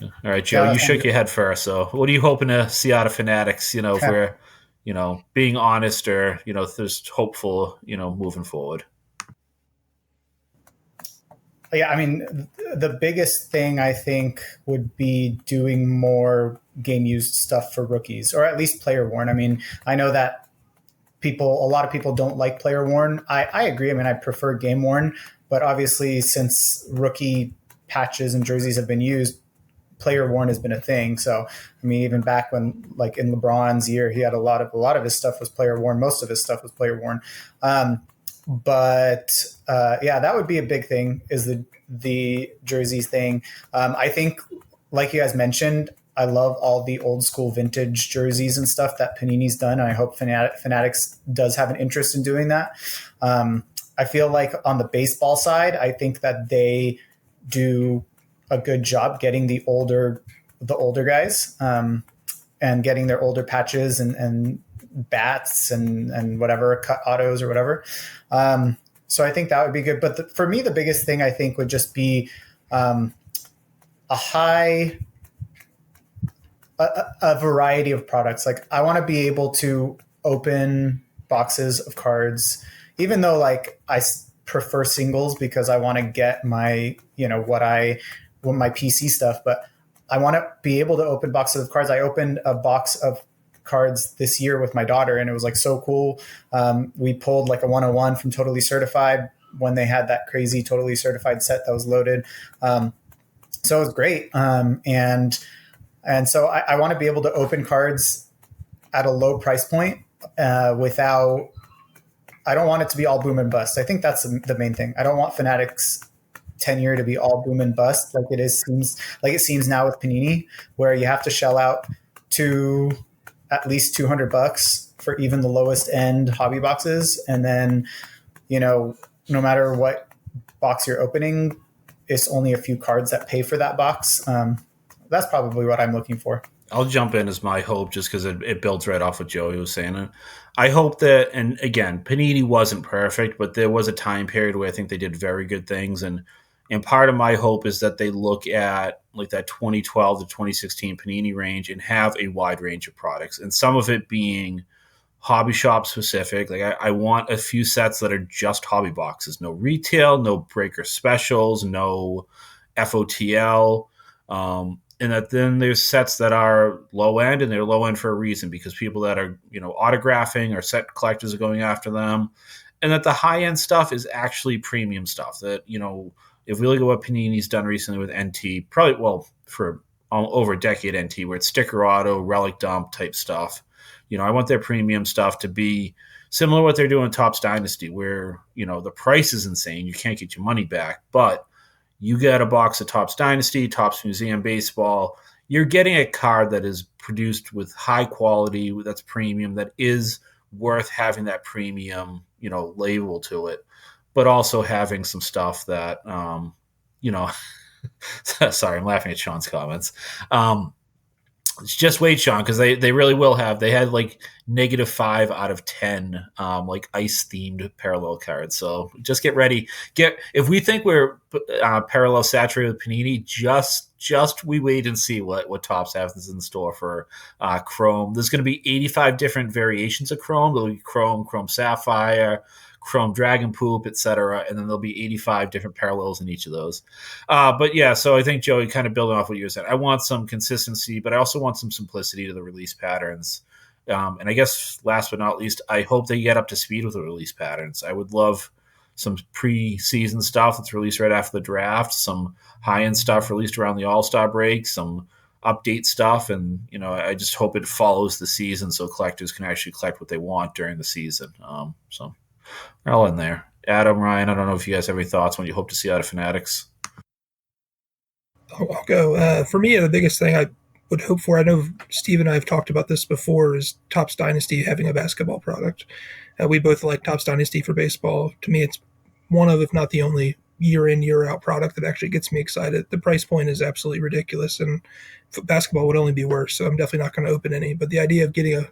All right, Joe, you shook your head first. So, what are you hoping to see out of Fanatics? If we're, being honest, or if there's hopeful, moving forward. Yeah, I mean, the biggest thing I think would be doing more game used stuff for rookies, or at least player worn. I mean, I know that a lot of people don't like player worn. I agree. I mean, I prefer game worn, but obviously, since rookie patches and jerseys have been used, player worn has been a thing. So, I mean, even back when, like in LeBron's year, he had a lot of his stuff was player worn. Most of his stuff was player worn. But yeah, that would be a big thing, is the jerseys thing. I think, like you guys mentioned, I love all the old school vintage jerseys and stuff that Panini's done. And I hope Fanatics does have an interest in doing that. I feel like on the baseball side, I think that they do a good job getting the older guys, and getting their older patches and bats and whatever, cut autos or whatever. So I think that would be good. But for me, the biggest thing I think would just be a variety of products. Like, I want to be able to open boxes of cards, even though like I prefer singles because I want to get my, my PC stuff, but I want to be able to open boxes of cards. I opened a box of cards this year with my daughter, and it was like so cool. We pulled like a 101 from Totally Certified when they had that crazy Totally Certified set that was loaded. So it was great. And so I want to be able to open cards at a low price point without. I don't want it to be all boom and bust. I think that's the main thing. I don't want Fanatics tenure to be all boom and bust like it seems now with Panini, where you have to shell out to at least $200 for even the lowest end hobby boxes, and then no matter what box you're opening, it's only a few cards that pay for that box. That's probably what I'm looking for. I'll jump in as my hope, just because it builds right off what Joey was saying. I hope that, and again, Panini wasn't perfect, but there was a time period where I think they did very good things. And part of my hope is that they look at like that 2012 to 2016 Panini range and have a wide range of products, and some of it being hobby shop specific. Like I want a few sets that are just hobby boxes, no retail, no breaker specials, no FOTL. And that then there's sets that are low end, and they're low end for a reason, because people that are, autographing or set collectors are going after them. And that the high end stuff is actually premium stuff that, if we look at what Panini's done recently with NT, probably, well, for over a decade NT, where it's sticker auto, relic dump type stuff. I want their premium stuff to be similar to what they're doing in Topps Dynasty, where, the price is insane. You can't get your money back, but you get a box of Topps Dynasty, Topps Museum Baseball. You're getting a card that is produced with high quality, that's premium, that is worth having that premium, label to it, but also having some stuff that, sorry, I'm laughing at Sean's comments. Just wait, Sean, because they really will have. They had like -5 out of 10, like ice themed parallel cards. So just get ready. If we think we're parallel saturated with Panini, just we wait and see what Topps has in store for Chrome. There's going to be 85 different variations of Chrome. There'll be Chrome Sapphire, Chrome Dragon Poop, etc., and then there'll be 85 different parallels in each of those. But yeah, so I think, Joey, kind of building off what you were saying, I want some consistency, but I also want some simplicity to the release patterns. And I guess last but not least, I hope they get up to speed with the release patterns. I would love some preseason stuff that's released right after the draft, some high-end stuff released around the All-Star break, some update stuff, and I just hope it follows the season so collectors can actually collect what they want during the season. So all in there. Adam, Ryan, I don't know if you guys have any thoughts on what you hope to see out of Fanatics. I'll go. For me, the biggest thing I would hope for, I know Steve and I have talked about this before, is Topps Dynasty having a basketball product. We both like Topps Dynasty for baseball. To me, it's one of, if not the only, year in, year out product that actually gets me excited. The price point is absolutely ridiculous, and basketball would only be worse, so I'm definitely not going to open any. But the idea of getting a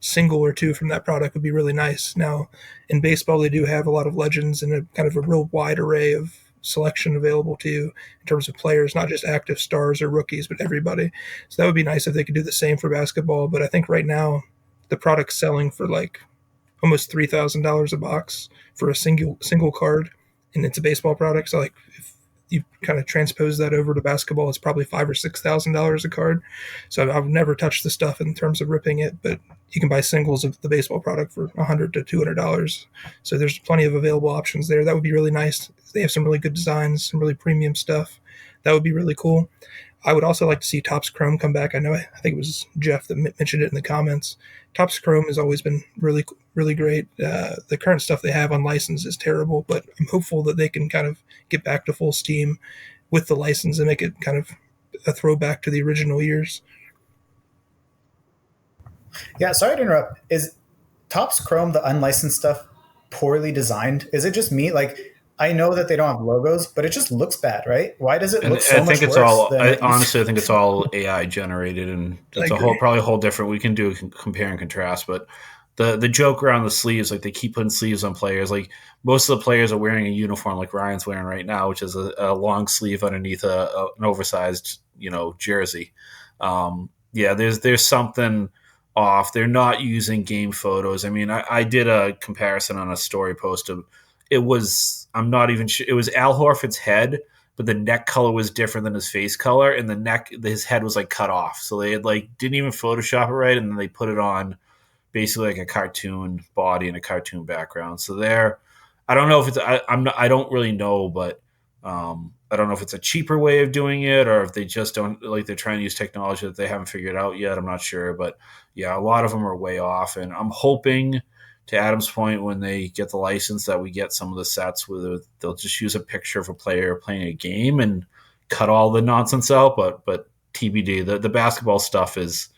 single or two from that product would be really nice. Now, in baseball, they do have a lot of legends and a kind of a real wide array of selection available to you in terms of players, not just active stars or rookies, but everybody. So that would be nice if they could do the same for basketball. But I think right now the product's selling for like almost $3,000 a box for a single card, and it's a baseball product. So like if you kind of transpose that over to basketball, it's probably $5,000 or $6,000 a card. So I've never touched the stuff in terms of ripping it, but you can buy singles of the baseball product for $100 to $200. So there's plenty of available options there. That would be really nice. They have some really good designs, some really premium stuff. That would be really cool. I would also like to see Topps Chrome come back. I think it was Jeff that mentioned it in the comments. Topps Chrome has always been really, really great. The current stuff they have on license is terrible, but I'm hopeful that they can kind of get back to full steam with the license and make it kind of a throwback to the original years. Yeah, sorry to interrupt. Is Topps Chrome, the unlicensed stuff, poorly designed? Is it just me? Like, I know that they don't have logos, but it just looks bad, right? Why does it look so I think much it's worse? all. Honestly, I think it's all AI generated, and it's probably a whole different. We can do compare and contrast, but the joke around the sleeves, like they keep putting sleeves on players. Like most of the players are wearing a uniform, like Ryan's wearing right now, which is a long sleeve underneath an oversized, jersey. Yeah, there's something off. They're not using game photos. I mean, I did a comparison on a story post of it was. I'm not even sure. It was Al Horford's head, but the neck color was different than his face color, and his head was like cut off. So they had didn't even Photoshop it right, and then they put it on basically like a cartoon body and a cartoon background. So I don't know if it's I don't really know, but I don't know if it's a cheaper way of doing it or if they just don't they're trying to use technology that they haven't figured out yet. I'm not sure, but yeah, a lot of them are way off, and I'm hoping, to Adam's point, when they get the license, that we get some of the sets where they'll just use a picture of a player playing a game and cut all the nonsense out. But TBD, the basketball stuff is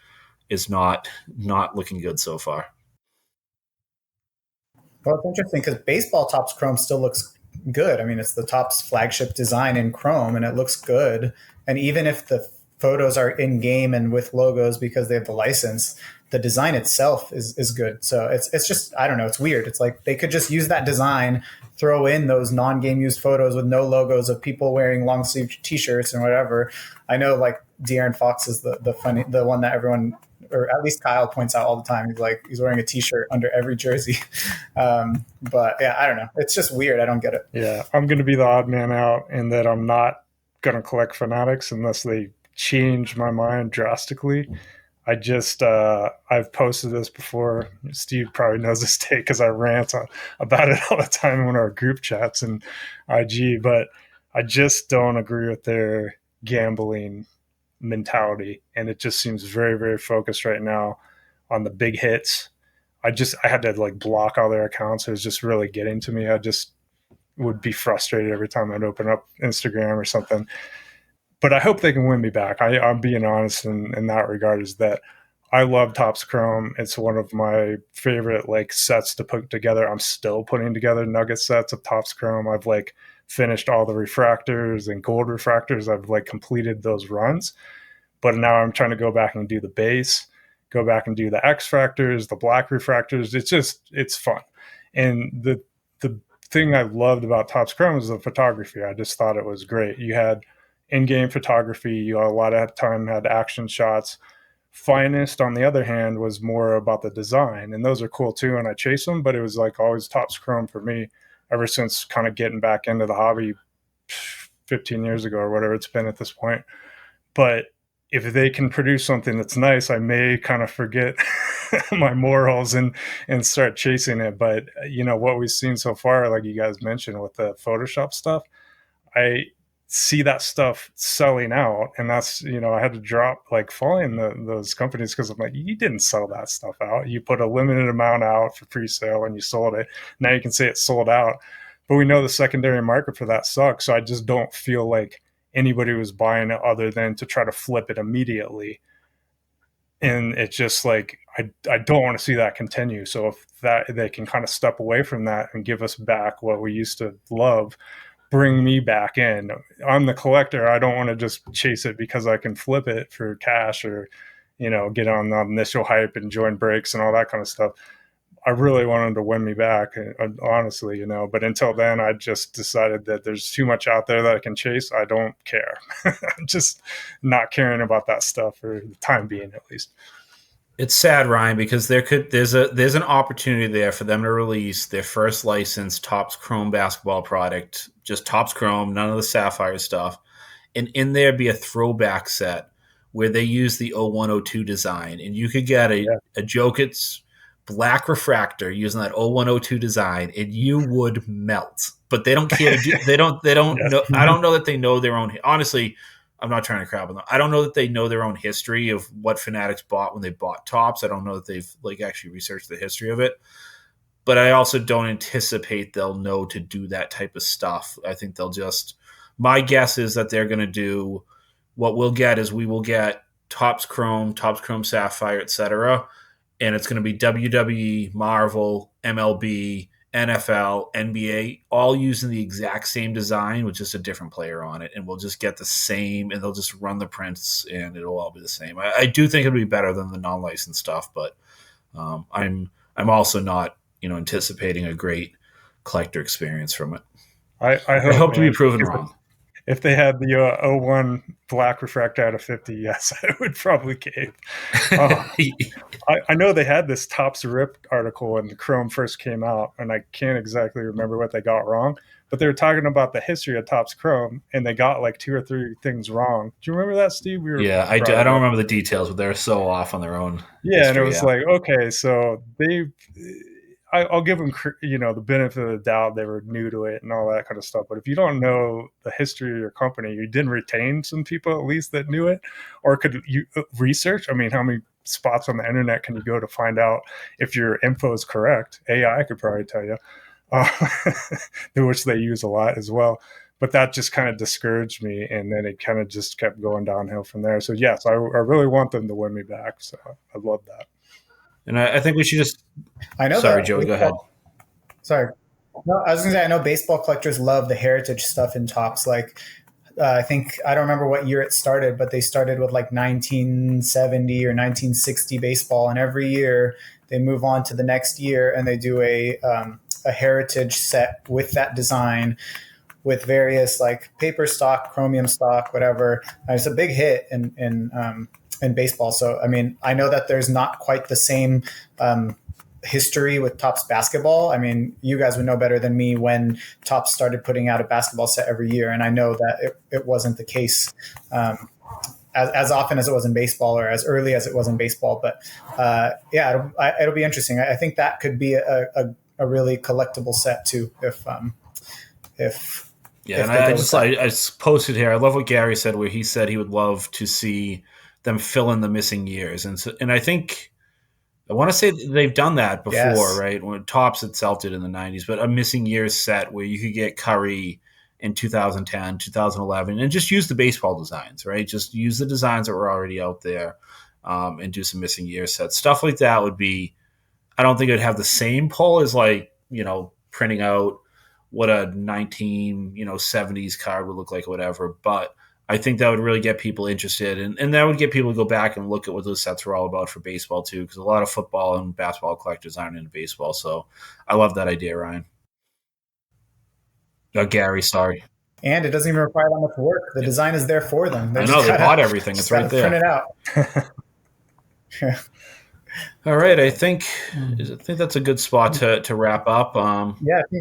not looking good so far. Well, it's interesting because baseball Topps Chrome still looks good. I mean, it's the Topps flagship design in Chrome, and it looks good. And even if the photos are in game and with logos because they have the license, the design itself is good. So it's just, I don't know, it's weird. It's like they could just use that design, throw in those non-game used photos with no logos of people wearing long sleeve t-shirts and whatever. I know like De'Aaron Fox is the one that everyone, or at least Kyle, points out all the time. He's wearing a t-shirt under every jersey. But yeah, I don't know. It's just weird. I don't get it. Yeah, I'm going to be the odd man out in that I'm not going to collect Fanatics unless they change my mind drastically. I've posted this before. Steve probably knows this take because I rant about it all the time in our group chats and IG, but I just don't agree with their gambling mentality. And it just seems very, very focused right now on the big hits. I had to block all their accounts. It was just really getting to me. I just would be frustrated every time I'd open up Instagram or something. But I hope they can win me back. I'm being honest in that regard, is that I love Topps Chrome. It's one of my favorite sets to put together. I'm still putting together nugget sets of Topps Chrome. I've finished all the refractors and gold refractors. I've completed those runs. But now I'm trying to go back and do the base, go back and do the X fractors, the black refractors. It's fun. And the thing I loved about Topps Chrome is the photography. I just thought it was great. You had in-game photography. You a lot of time had action shots. Finest, on the other hand, was more about the design, and those are cool too, and I chase them, but it was always Topps Chrome for me ever since kind of getting back into the hobby 15 years ago or whatever it's been at this point. But if they can produce something that's nice, I may kind of forget my morals and start chasing it. But what we've seen so far, like you guys mentioned with the Photoshop stuff, I see that stuff selling out, and that's I had to drop following those companies because I'm you didn't sell that stuff out. You put a limited amount out for pre-sale and you sold it. Now you can say it's sold out, but we know the secondary market for that sucks. So I just don't feel like anybody was buying it other than to try to flip it immediately. And it's just I don't want to see that continue. So if that they can kind of step away from that and give us back what we used to love, bring me back in. I'm the collector. I don't want to just chase it because I can flip it for cash or, get on the initial hype and join breaks and all that kind of stuff. I really wanted to win me back, honestly, you know. But until then, I just decided that there's too much out there that I can chase. I don't care. I'm just not caring about that stuff for the time being, at least. It's sad, Ryan, because there's an opportunity there for them to release their first licensed Topps Chrome basketball product, just Topps Chrome, none of the Sapphire stuff, and in there be a throwback set where they use the 0102 design, and you could get a Jokic's black refractor using that 0102 design, and you would melt. But they don't care to do. They don't Yes. know. I don't know that they know their own. Honestly, I'm not trying to crap on them. I don't know that they know their own history of what Fanatics bought when they bought Topps. I don't know that they've like actually researched the history of it. But I also don't anticipate they'll know to do that type of stuff. I think they'll just. My guess is that they're going to do what we'll get is we will get Topps Chrome Sapphire, etc. And it's going to be WWE, Marvel, MLB, NFL, NBA, all using the exact same design with just a different player on it. And we'll just get the same, and they'll just run the prints, and it'll all be the same. I do think it'll be better than the non-licensed stuff, but I'm also not anticipating a great collector experience from it. I hope to be proven wrong. If they had the 01 black refractor out of 50, yes, I would probably cave. I know they had this Topps Rip article when the Chrome first came out, and I can't exactly remember what they got wrong, but they were talking about the history of Topps Chrome, and they got like 2 or 3 things wrong. Do you remember that, Steve? I don't remember the details, but they're so off on their own. Yeah, history, and it was like, okay, so I'll give them, the benefit of the doubt. They were new to it and all that kind of stuff. But if you don't know the history of your company, you didn't retain some people at least that knew it, or could you research? I mean, how many spots on the internet can you go to find out if your info is correct? AI could probably tell you, which they use a lot as well. But that just kind of discouraged me, and then it kind of just kept going downhill from there. So yes, I really want them to win me back. So I love that. And I think we should just. I know. Sorry, Joey. Go ahead. Sorry. No, I was going to say I know baseball collectors love the heritage stuff in Topps. Like, I don't remember what year it started, but they started with like 1970 or 1960 baseball, and every year they move on to the next year and they do a heritage set with that design, with various like paper stock, chromium stock, whatever. It's a big hit in baseball. So, I mean, I know that there's not quite the same history with Topps basketball. I mean, you guys would know better than me when Topps started putting out a basketball set every year. And I know that it wasn't the case as often as it was in baseball, or as early as it was in baseball. But it'll be interesting. I think that could be a really collectible set too, if and I just posted here. I love what Gary said, where he said he would love to see them fill in the missing years, and I think I want to say they've done that before, yes. Right? When Topps itself did in the 90s, but a missing years set where you could get Curry in 2010, 2011, and just use the baseball designs, right? Just use the designs that were already out there, and do some missing years sets. Stuff like that would be. I don't think it would have the same pull as printing out what a 70s card would look like or whatever, but I think that would really get people interested, and that would get people to go back and look at what those sets were all about for baseball too, because a lot of football and basketball collectors aren't into baseball. So I love that idea, Ryan. Gary, sorry. And it doesn't even require that much work. The design is there for them. They bought everything. It's right there. Print it out. All right, I think that's a good spot to wrap up. I'll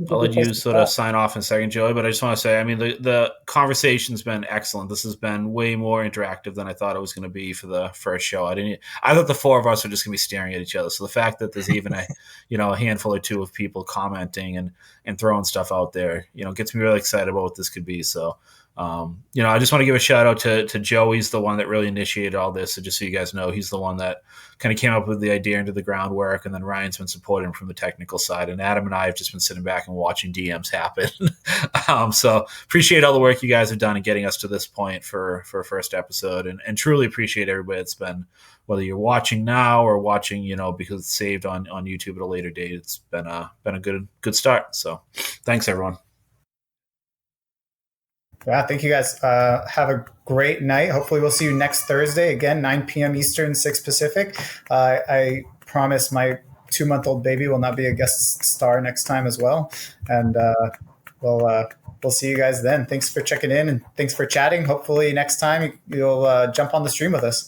let you sort of sign off in a second, Joey. But I just want to say, I mean, the conversation's been excellent. This has been way more interactive than I thought it was going to be for the first show. I thought the 4 of us were just going to be staring at each other. So the fact that there's even a handful or 2 of people commenting and throwing stuff out there, gets me really excited about what this could be. So. I just want to give a shout out to Joe. He's the one that really initiated all this. So just so you guys know, he's the one that kind of came up with the idea into the groundwork, and then Ryan's been supporting him from the technical side, and Adam and I have just been sitting back and watching DMs happen. So appreciate all the work you guys have done in getting us to this point for a first episode, and truly appreciate everybody that's been, whether you're watching now or watching, because it's saved on YouTube at a later date. It's been a good start. So thanks everyone. Yeah, thank you guys. Have a great night. Hopefully we'll see you next Thursday, again, 9 p.m. Eastern, 6 Pacific. I promise my 2-month-old baby will not be a guest star next time as well. And we'll see you guys then. Thanks for checking in and thanks for chatting. Hopefully next time you'll jump on the stream with us.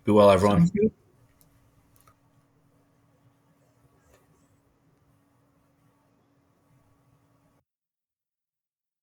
Be well, everyone. Sounds good.